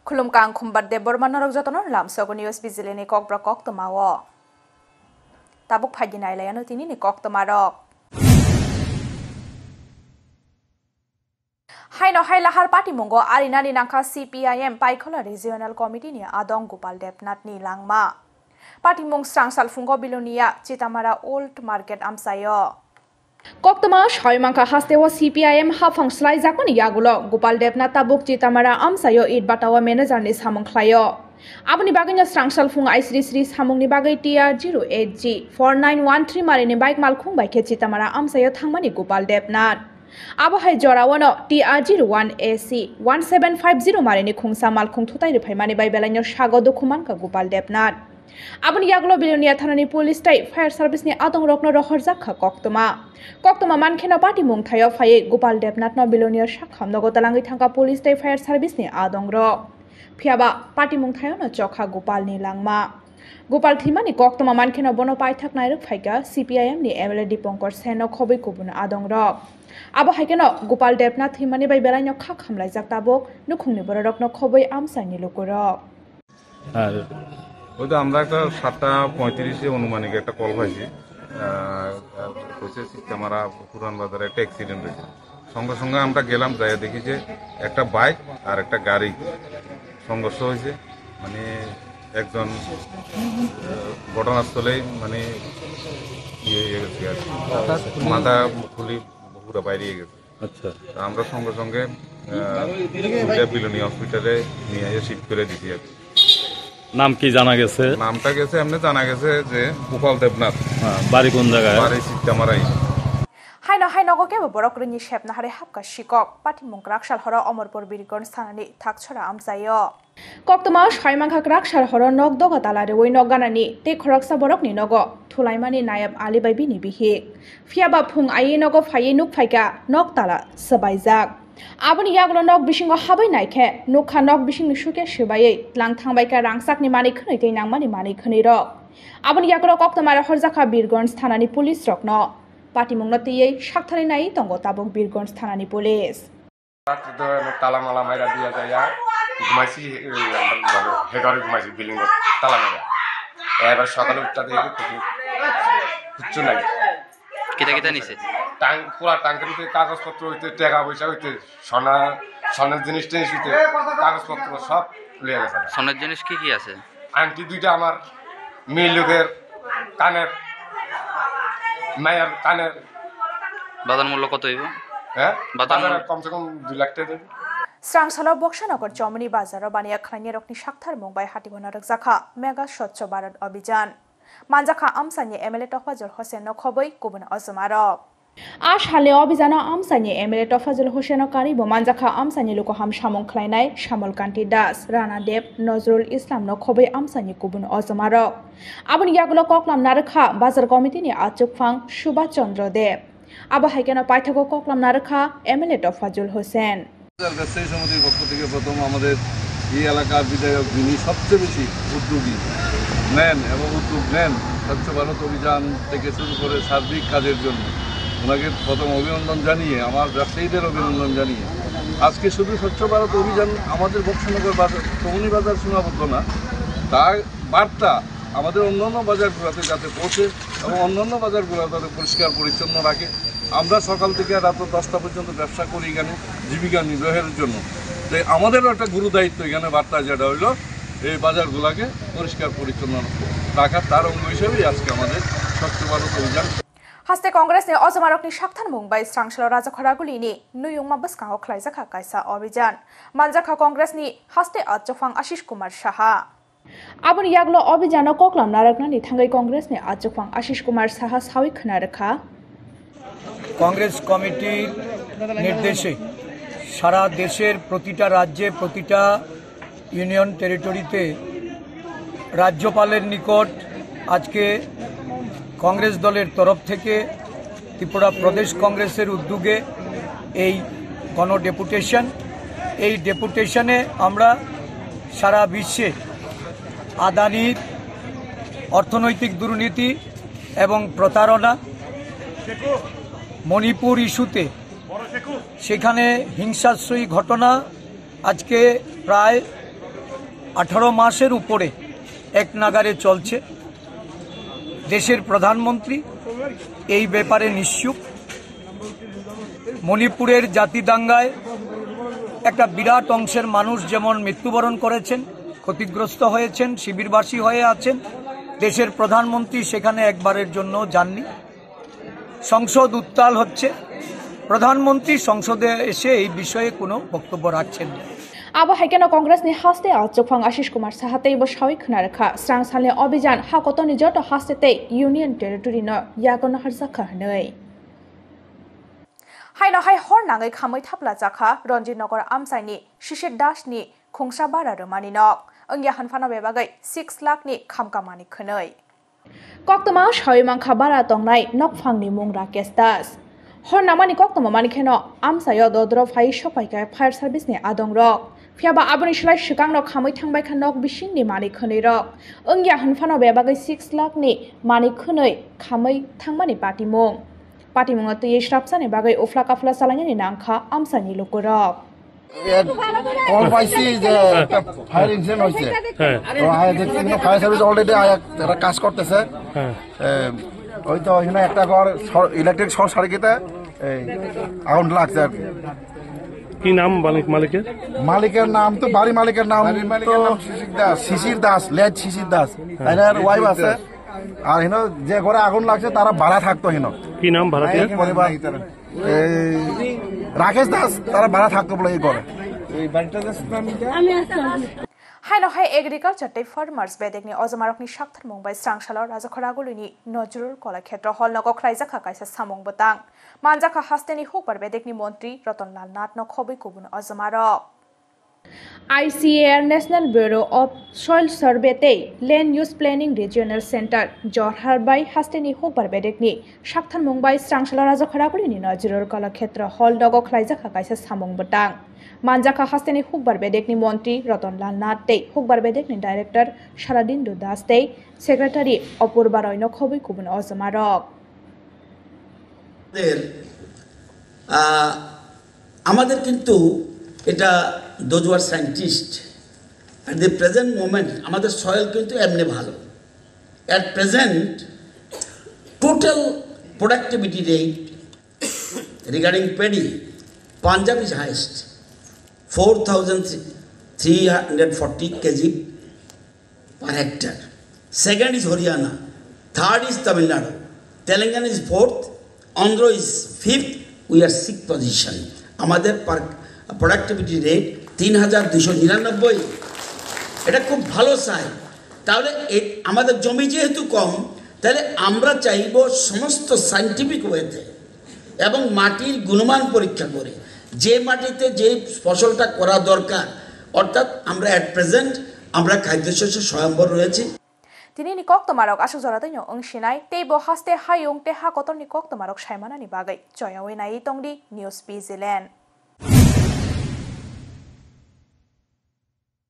Khulumkang khumbat de borman norok jotono lamsogo news bizile ni kokbra kok tomawo. Tabuk phajinai layano tini ni kok tomarok. Haino hailahar party mongo arina ni nangka CPIM Paikhola Regional Committee ni Adong Gopal Debnath ni langma. Party mong sangsal fungo bilonia Chitamara Old Market amsayo. Koktama Shoimangka hastewa CPIM hafang slai jakoni yagulo Gopal Debnath tabuk Chitamara amsayo it batawa manager ni samong khlayo. Aboni bagainya sangsal fung ICD Sri samong ni bagai TR08G 4913 marini bike malkhung baike Chitamara amsayo thangmani Gopal Debnath. Abahai jorawano TR01AC 1750 marini khungsa malkhung thutai rifai mani bai belanyo sago dokumanka Gopal Debnath. Aboni yagulo bilonia thanani police tai fire service ni adong rokno rohor jakha koktoma mankhena party mungthayo phaye Gopal Debnath no bilonia sakham nogo talangi thangka police tai fire service ni adong ro phiaba party mungthayo no chokha Gopal ni langma Gopal thimani koktoma mankhena bono paithak nairuk phaika CPIM ni MLA Dipankar Sen no khobei kubuna adong ro abo haikeno Gopal Debnath thimani bai belanyo kha khamlai jak tabok nukhungni borok no khobei amsani lokoro ওই তো আমরা একটা 7:35 অনুমানিক একটা call পাইছি হচ্ছে চিত্তামারা পুরান বাজারে একটা অ্যাক্সিডেন্ট হয়েছে সঙ্গে সঙ্গে আমরা গেলাম যাই দেখি যে একটা বাইক আর একটা গাড়ি সংঘর্ষ হয়েছে মানে একজন ঘটনাস্থলেই মানে ইয়ে গেছে আর মাথা খুলি পুরো বাইরে গেছে আচ্ছা আমরা সঙ্গে সঙ্গে বিলোনিয়া হসপিটালে নিয়ে এসে শিফট করে দিছি আর নাম কি জানা গেছে নামটা গেছে এমনি জানা গেছে যে গোপাল দেবনাথ বাড়ি কোন জায়গায় বাড়ি চিত্তামারাই হাইনগো কেবো বরকরিনি শেপনা হারে হাবকা শিকক পাটিমুং রাকসাল হর অমরপুর বিরিগন স্থানানি থাকছরা আমসাयो কক্তমা সাইমাংখা রাকসাল হর নগদগা তালারে ওই নগানানি তে খরকসা বরকনি নগো থুলাইমানি Nayab আলিবাইবিনি বিহিক ফিয়াবা Phom I নগো ফাইয়ে nook Faika knock তালা সবাইজাক Aboni yagulo nok bisingo habai naikhe nokha nok bisingni suke sebaye lang thangbaika rangsak ni mani khonai tei nangmani mani khonai rok aboni yagulo koktomara horjakha birgonj thanani police rokno patimungno tei sakthani nai tongo tabok birgonj thanani police tala mala maira dia jaya ঘুমাইছি হেগারে ঘুমাইছি building তালা মারা এবার সকালে উঠতে দেখি কিচ্ছু নাই কিটা নিছে পুরা ট্যাঙ্কের ভিতরে কাগজপত্র হইতে টাকা পয়সা হইতে সোনার জিনিস টেনিস হইতে কাগজপত্র সব লিয়ে গেছে সোনার জিনিস কি আছে আংটি দুইটা আমার মেয়ে লোকের কানের মায়ের কানের বাজার মূল্য কত হইব হ্যাঁ বাজার কমসে কম 2 লাখ টাকা দেবে Strangsalor Bokshanagar Germany Bazar Bania Krania Rokni Shakhtar Mumbai Hatibona Rakzakha Mega Swachh Bharat Abhijan Manjakha Amsani MLA Tofazul Hossain no khoboi kubun azmarok Ash hale Abhijana Amsani MLA Tofazul Hossain no karibo Manjakha Amsani Lukoham Shamong Khlainai Shamol Kanti Das Rana Deb Nazrul Islam no khoboi Amsani kubun azmarok Aboni yagulo koklam narakha Bazar Committee ni Achukphang Subhash Chandra Deb Aba haikeno paithago koklam narakha MLA Tofazul Hossain ব্যবসায়ী সমিতির পক্ষ থেকে প্রথম আমাদের এই এলাকার বিধায়ক যিনি সবচেয়ে বেশি উদ্যোগ নেন স্বচ্ছ ভারত অভিযান থেকে শুরু করে সার্বিক কাজের জন্য ওনাকে প্রথম অভিনন্দন জানিয়ে আমার ব্যবসায়ীদের অভিনন্দন জানিয়ে আজকে শুধু স্বচ্ছ ভারত অভিযান আমাদের বক্সনগর বাজার চৌমনি বাজার সীমাবদ্ধ না তার বার্তা আমাদের অন্যান্য বাজারগুলোতে যাতে পৌঁছে এবং অন্যান্য বাজারগুলো যাতে পরিষ্কার পরিচ্ছন্ন রাখে আমরা সকাল থেকে রাত 10টা পর্যন্ত ব্যবসা করি এখানে জীবিকা নির্বাহের জন্য তাই আমাদেরও একটা গুরু দায়িত্ব এখানে বার্তা যেটা হইল এই বাজারগুলোকে পরিষ্কার পরিচ্ছন্ন রাখার তার অঙ্গ হিসেবেই আজকে আমাদের স্বচ্ছ ভারত অভিযান Haste Congress ne Ozamarokni Shakhtar Mumbai Strangsalor Rajakhoraguli ni Nuyungma Baskang Khlaijakha Kaisa Abhijan Manjakha Congress ni Haste Achofang Ashish Kumar Saha Aboni yaglo Abhijano koklam narakna ni thangai Congress ne Achofang Ashish Kumar Saha sawi khnarakha Congress কমিটির নির্দেশে সারা দেশের প্রতিটা রাজ্যে প্রতিটা union টেরিটরিতে রাজ্যপালের নিকট আজকে কংগ্রেস দলের তরফ থেকে ত্রিপুরা প্রদেশ কংগ্রেসের উদ্যোগে এই গণডেপুটেশন এই ডেপুটেশনে আমরা সারা বিশ্বে আদানির অর্থনৈতিক দুর্নীতি এবং প্রতারণা মণিপুর ইস্যুতে সেখানে হিংসাত্মক ঘটনা আজকে প্রায় 18 মাসের উপরে এক নাগারে চলছে। দেশের প্রধানমন্ত্রী এই ব্যাপারে নিশ্চুপ। মণিপুরের জাতিদাঙ্গায় একটা বিরাট অংশের মানুষ যেমন মৃত্যুবরণ করেছেন, ক্ষতিগ্রস্ত হয়েছেন, শিবিরবাসী হয়ে আছেন, দেশের প্রধানমন্ত্রী সেখানে একবারের জন্য যাননি। সংসদ উত্তাল হচ্ছে, প্রধানমন্ত্রী সংসদে এসে এই বিষয়ে কোনো বক্তব্য রাখছেন না। আবো হাইকেন কংগ্রেস नि हास्ते आचुफांग आशीष कुमार साहाते बो सावि खनारखा स्रां साले अभियान हाकतनि जत हास्ते यूनियन टेरिटरी न यागन हारजाखा हनै हाइनो हाइ हर नाङै खामै थाप्ला जाखा रन्जित नगर आमसाइनि शिशिर दासनि खुंसा बारा रमानि नक अंगिया हानफाना बेबागै 6 लाख नि खामकामानि खनै कक्तमा साविमांखा बारा तंनाय नकफांनि मुं राकेश दास हर नामानि कक्तमा मानिखेनो आमसायो दद्र फाइ सपाइका फायर सार्भिसनि आदं रक फियाबा आबुनि सलाय सिगां नक खामै थांबाय खा नक बिसिंनि मानि खनै रक अंगिया हानफाना बेबागै 6 लाख नि मानि खनै खामै थांमानि पाटिमुं पाटिमुङा तुयै श्रापसानि बागै उफ्ला काफ्ला सालायनानि नांखा आमसानि लोकरक কল পাইছি যে একটা ফায়ার ইনসিডেন্ট হয়েছে তো আয় দেখছি ফায়ার সার্ভিস অলরেডি একটা কাজ করতেছে ওই তো ওইখানে একটা ঘর ইলেকট্রিক শর্ট সার্কিটে আগুন লাগছে আর কি নাম মালিকের? মালিকের নাম তো বাড়ি মালিকের নাম শিশির দাস লেজ শিশির দাস তাইনার ওয়াইফ আছে আর হেন যে ঘরে আগুন লাগছে তারা ভাড়া থাকতো হেন কি নাম ভাড়াটিয়া? পরিবার রাকেশ দাস তারা ভাড়া থাকতো বলে এই ঘরে हाइनो हाइ एग्रिकालचार टे फार्मार्स बेदेगनि अजमारकनि साक्थार मुंबाय स्रांशालाव राजाखरागुलिनि नजुरुल कला क्षेत्र हल नगो खराइजाखा काइसा सामुं बतां मानजाखा हास्तेनि हुकबार बेदेगनि मन्त्री रतनलाल नाथ न खबै कुबुन अजमारक ICAR National Bureau of Soil Survey te Land Use Planning Regional Center Jorharbai Hasteni Hokbar Bedekni Shaktan Mumbai Strangshala Rajakharagulini Najurul Kala Khetra Hall Dogo Khlaijaka Kaisa Samung Batang Manjaka Hasteni Hokbar Bedekni Montri Ratonlal Nath te Hokbar Bedekni Director Sharadindu Das te Secretary Apurba Roy no Khobui Kubun Ozamarok আমাদের কিন্তু এটা those who are scientists at the present moment আমাদের soil কিন্তু এমনি ভালো at present total productivity rate regarding paddy Punjab is highest 4,340 kg per hectare second is Haryana third is Tamil Nadu Telangana is fourth Andhra is fifth we are sixth position আমাদের productivity rate ৩,২৯৯ এটা খুব ভালো sign তাহলে আমাদের জমি যেহেতু কম তাহলে আমরা চাইব সমস্ত সায়েন্টিফিক ওয়েতে এবং মাটির গুণমান পরীক্ষা করে যে মাটিতে যে ফসলটা করা দরকার অর্থাৎ আমরা এট প্রেজেন্ট আমরা খাদ্যশস্য স্বয়ম্বর রয়েছে তিনি ni kok tomarok asu jora dino ongsinai teibo haste hayung te ha kotor ni kok tomarok saimanani bagai joyawe nai tongdi news Zealand